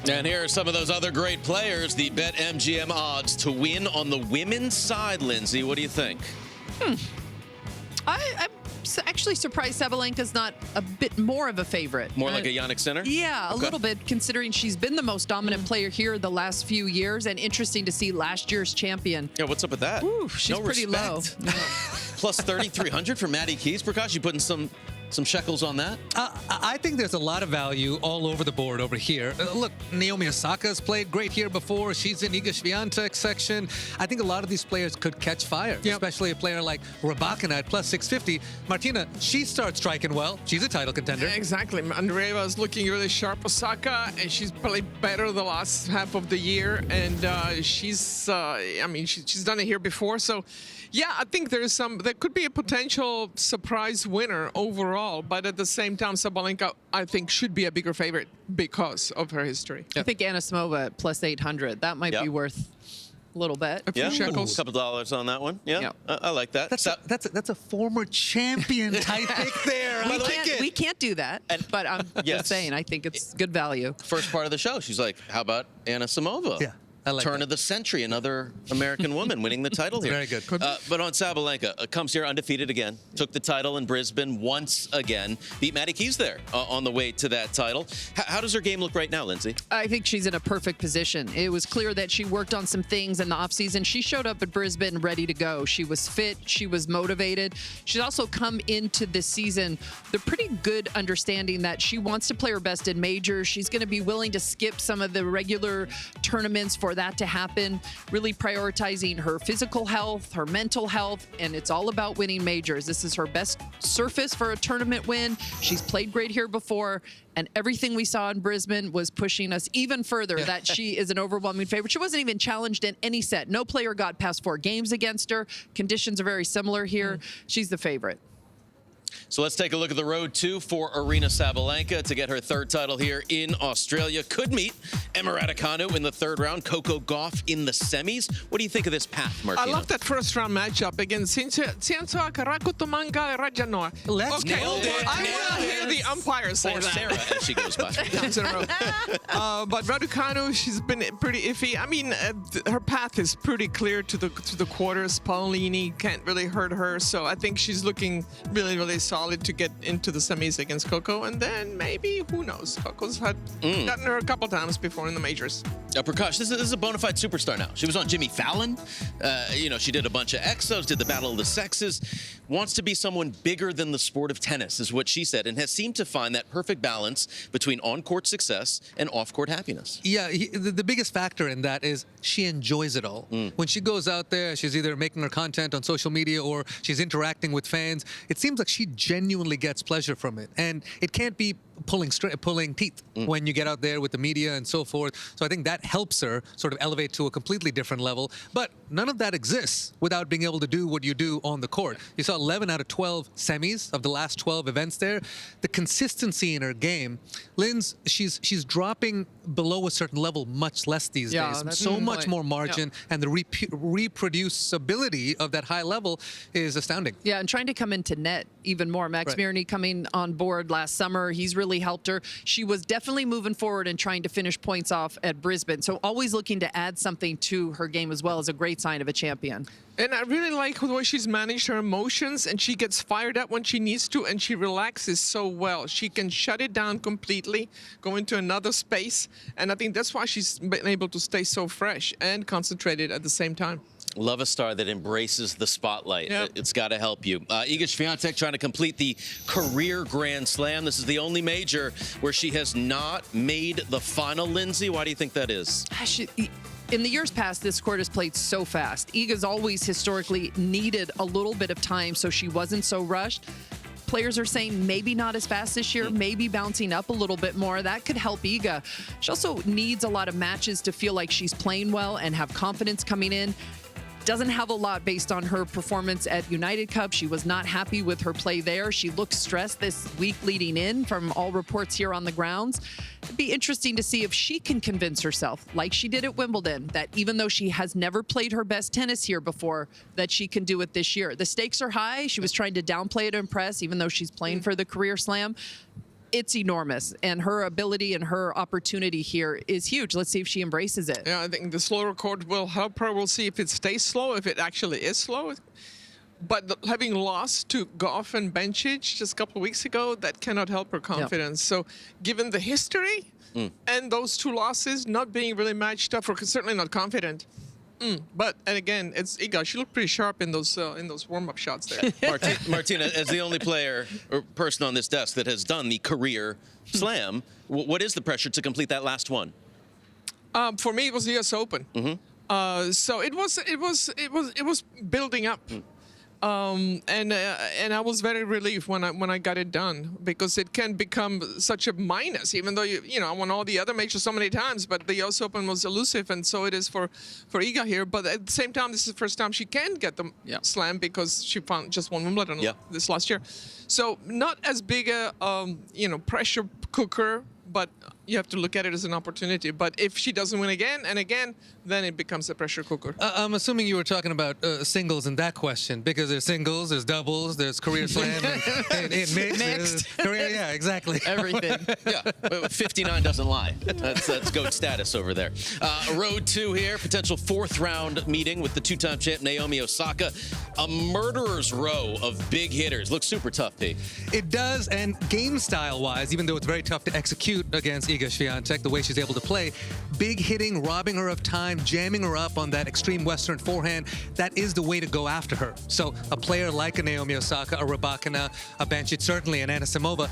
And here are some of those other great players. The BetMGM odds to win on the women's side, Lindsay. What do you think? I'm actually surprised Sabalenka's not a bit more of a favorite. More like a Yannick Sinner? Yeah, a little bit, considering she's been the most dominant player here the last few years, and interesting to see last year's champion. Yeah, what's up with that? Ooh, she's pretty low. No. Plus 3,300 for Maddie Keys. Prakash, you putting some shekels on that? I think there's a lot of value all over the board over here. Look, Naomi Osaka's played great here before. She's in Iga Swiatek section. I think a lot of these players could catch fire, especially a player like Rybakina at plus 650. Martina, she starts striking well. She's a title contender. Exactly. Andreeva is looking really sharp. Osaka, and she's played better the last half of the year, and she's done it here before. So, yeah, I think there could be a potential surprise winner overall. But at the same time, Sabalenka, I think, should be a bigger favorite because of her history. I think Aryna Sabalenka at plus 800. That might be worth a little bet. A few shekels. A couple dollars on that one. Yeah. I like that. That's a former champion type pick there. We can't do that. But I'm just saying, I think it's good value. First part of the show, she's like, how about Aryna Sabalenka? Yeah. I like Turn of the century, another American woman winning the title here. Very good. But on Sabalenka, comes here undefeated again. Took the title in Brisbane once again. Beat Maddie Keys there on the way to that title. How does her game look right now, Lindsay? I think she's in a perfect position. It was clear that she worked on some things in the offseason. She showed up at Brisbane ready to go. She was fit. She was motivated. She's also come into this season with a pretty good understanding that she wants to play her best in majors. She's going to be willing to skip some of the regular tournaments for that to happen, really prioritizing her physical health, her mental health, and it's all about winning majors. This is her best surface for a tournament win. She's played great here before, and everything we saw in Brisbane was pushing us even further that she is an overwhelming favorite. She wasn't even challenged in any set. No player got past 4 games against her. Conditions are very similar here. She's the favorite. So let's take a look at the road, too, for Aryna Sabalenka to get her third title here in Australia. Could meet Emma Raducanu in the third round, Coco Gauff in the semis. What do you think of this path, Martina? I love that first round matchup against Cientua Karakutumanga Rajanoa. Let's nailed it. I want to hear the umpire say or that. Sarah, as she goes by. But Raducanu, she's been pretty iffy. I mean, her path is pretty clear to the quarters. Paolini can't really hurt her, so I think she's looking really, really solid to get into the semis against Coco, and then maybe, who knows? Coco's gotten her a couple times before in the majors. Prakash, this is a bona fide superstar now. She was on Jimmy Fallon. She did a bunch of exos, did the Battle of the Sexes. Wants to be someone bigger than the sport of tennis, is what she said, and has seemed to find that perfect balance between on-court success and off-court happiness. Yeah, the biggest factor in that is she enjoys it all. When she goes out there, she's either making her content on social media or she's interacting with fans. It seems like she genuinely gets pleasure from it, and it can't be pulling teeth when you get out there with the media and so forth. So I think that helps her sort of elevate to a completely different level. But none of that exists without being able to do what you do on the court. You saw 11 out of 12 semis of the last 12 events there. The consistency in her game, Linz, she's dropping below a certain level much less these days. So much more margin, and the reproducibility of that high level is astounding. Yeah, and trying to come into net even more. Max Mirny coming on board last summer, he's really helped her. She was definitely moving forward and trying to finish points off at Brisbane. So always looking to add something to her game as well is a great sign of a champion. And I really like the way she's managed her emotions, and she gets fired up when she needs to, and she relaxes so well. She can shut it down completely, go into another space, and I think that's why she's been able to stay so fresh and concentrated at the same time. Love a star that embraces the spotlight. It's got to help you. Iga Swiatek trying to complete the career Grand Slam. This is the only major where she has not made the final, Lindsay. Why do you think that is? In the years past, this court has played so fast. Iga's always historically needed a little bit of time, so she wasn't so rushed. Players are saying maybe not as fast this year, maybe bouncing up a little bit more. That could help Iga. She also needs a lot of matches to feel like she's playing well and have confidence coming in. Doesn't have a lot based on her performance at United Cup. She was not happy with her play there. She looked stressed this week leading in from all reports here on the grounds. It'd be interesting to see if she can convince herself, like she did at Wimbledon, that even though she has never played her best tennis here before, that she can do it this year. The stakes are high. She was trying to downplay it to impress, even though she's playing for the career slam. it's enormous. And her ability and her opportunity here is huge. Let's see if she embraces it. Yeah, I think the slower court will help her. We'll see if it stays slow, if it actually is slow. But having lost to Gauff and Bencic just a couple of weeks ago, that cannot help her confidence. So given the history and those two losses, not being really matched up, or certainly not confident. But, and again, it's Iga. She looked pretty sharp in those warm-up shots there. Martina, as the only player or person on this desk that has done the career slam, what is the pressure to complete that last one? For me, it was the U.S. Open. So it was building up. And I was very relieved when I got it done, because it can become such a minus, even though I won all the other majors so many times, but the US Open was elusive, and so it is for Iga here. But at the same time, this is the first time she can get the slam, because she just won Wimbledon this last year. So not as big a pressure cooker, but you have to look at it as an opportunity. But if she doesn't win again and again, then it becomes a pressure cooker. I'm assuming you were talking about singles in that question, because there's singles, there's doubles, there's career slam, and mixed. Yeah, exactly. Everything. Yeah, 59 doesn't lie. That's GOAT status over there. Road 2 here, potential 4th round meeting with the 2-time champ Naomi Osaka. A murderer's row of big hitters. Looks super tough, P. It does, and game style-wise, even though it's very tough to execute against Iga Swiatek, the way she's able to play, big hitting, robbing her of time, jamming her up on that extreme Western forehand, that is the way to go after her. So a player like a Naomi Osaka, a Rybakina, a Bencic, certainly an Anisimova,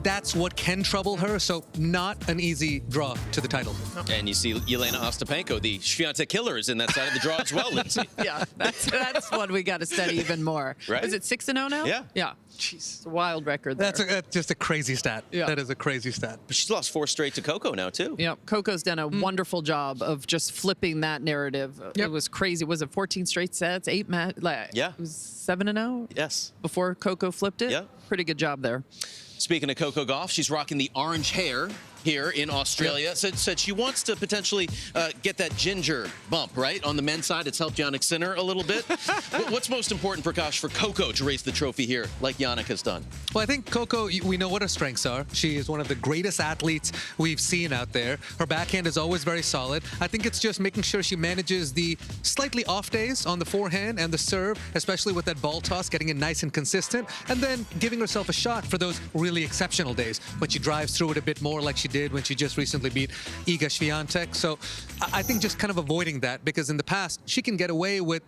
that's what can trouble her, so not an easy draw to the title. And you see Yelena Ostapenko, the Swiatek killer, is in that side of the draw as well, Lindsay. Yeah, that's one we got to study even more. Right? Is it 6-0 now? Yeah. Yeah. Jeez, it's a wild record there. That's just a crazy stat. Yeah. That is a crazy stat. But she's lost 4 straight to Coco now, too. Yeah, Coco's done a wonderful job of just flipping that narrative. It was crazy. Was it 14 straight sets, 8 matches? Yeah. It was 7-0? Yes. Before Coco flipped it? Yeah. Pretty good job there. Speaking of Coco Gauff, she's rocking the orange hair here in Australia. Said she wants to potentially get that ginger bump, right? On the men's side, it's helped Jannik Sinner a little bit. What's most important, Prakash, for Coco to raise the trophy here like Jannik has done? Well, I think Coco, we know what her strengths are. She is one of the greatest athletes we've seen out there. Her backhand is always very solid. I think it's just making sure she manages the slightly off days on the forehand and the serve, especially with that ball toss, getting it nice and consistent, and then giving herself a shot for those really exceptional days when she drives through it a bit more, like she did when she just recently beat Iga Swiatek. So I think just kind of avoiding that, because in the past, she can get away with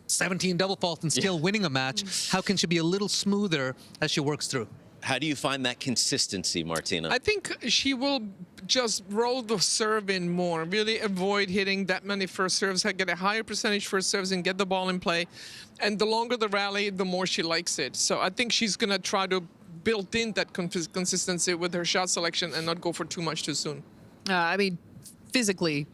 17 double faults and still winning a match. How can she be a little smoother as she works through? How do you find that consistency, Martina? I think she will just roll the serve in more, really avoid hitting that many first serves, get a higher percentage first serves and get the ball in play. And the longer the rally, the more she likes it. So I think she's going to try to build in that consistency with her shot selection and not go for too much too soon. I mean, physically,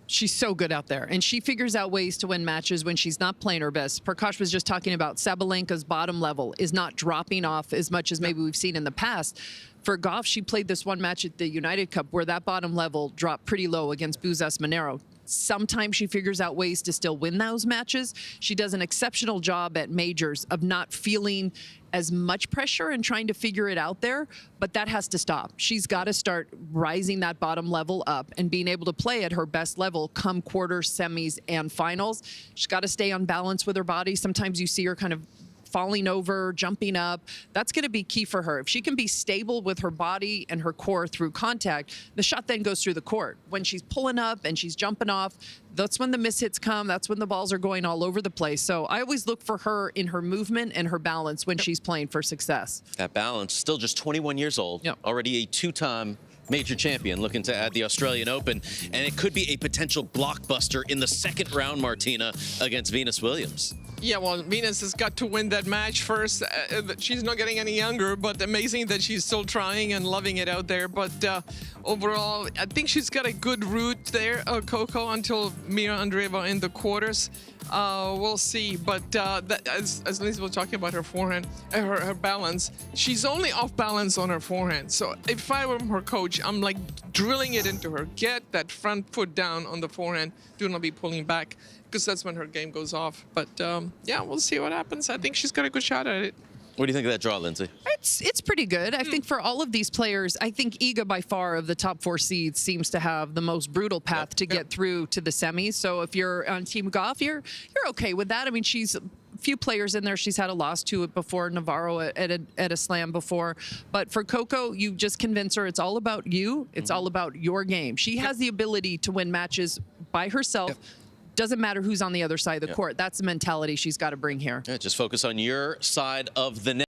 she's so good out there, and she figures out ways to win matches when she's not playing her best. Prakash was just talking about Sabalenka's bottom level is not dropping off as much as maybe we've seen in the past. For Gauff, she played this one match at the United Cup where that bottom level dropped pretty low against Buzas Monero. Sometimes she figures out ways to still win those matches. She does an exceptional job at majors of not feeling as much pressure and trying to figure it out there, but that has to stop. She's got to start rising that bottom level up and being able to play at her best level come quarters, semis, and finals. She's got to stay on balance with her body. Sometimes you see her kind of falling over, jumping up. That's going to be key for her. If she can be stable with her body and her core through contact, the shot then goes through the court. When she's pulling up and she's jumping off, that's when the mishits come. That's when the balls are going all over the place. So I always look for her in her movement and her balance when she's playing for success. That balance, still just 21 years old, already a 2-time major champion, looking to add the Australian Open, and it could be a potential blockbuster in the 2nd round, Martina, against Venus Williams. Yeah, well, Venus has got to win that match first. She's not getting any younger, but amazing that she's still trying and loving it out there. But overall, I think she's got a good route there, Coco, until Mira Andreeva in the quarters. We'll see. But as Liz was talking about her forehand, her balance, she's only off balance on her forehand. So if I were her coach, I'm like drilling it into her. Get that front foot down on the forehand. Do not be pulling back, because that's when her game goes off. But yeah, we'll see what happens. I think she's got a good shot at it. What do you think of that draw, Lindsay? It's pretty good. I think for all of these players, I think Iga by far of the top 4 seeds seems to have the most brutal path to get through to the semis. So if you're on Team Gauff, you're okay with that. I mean, she's a few players in there. She's had a loss to it before, Navarro at a slam before. But for Coco, you just convince her it's all about you. It's all about your game. She has the ability to win matches by herself. Doesn't matter who's on the other side of the court. That's the mentality she's got to bring here. Yeah, just focus on your side of the net.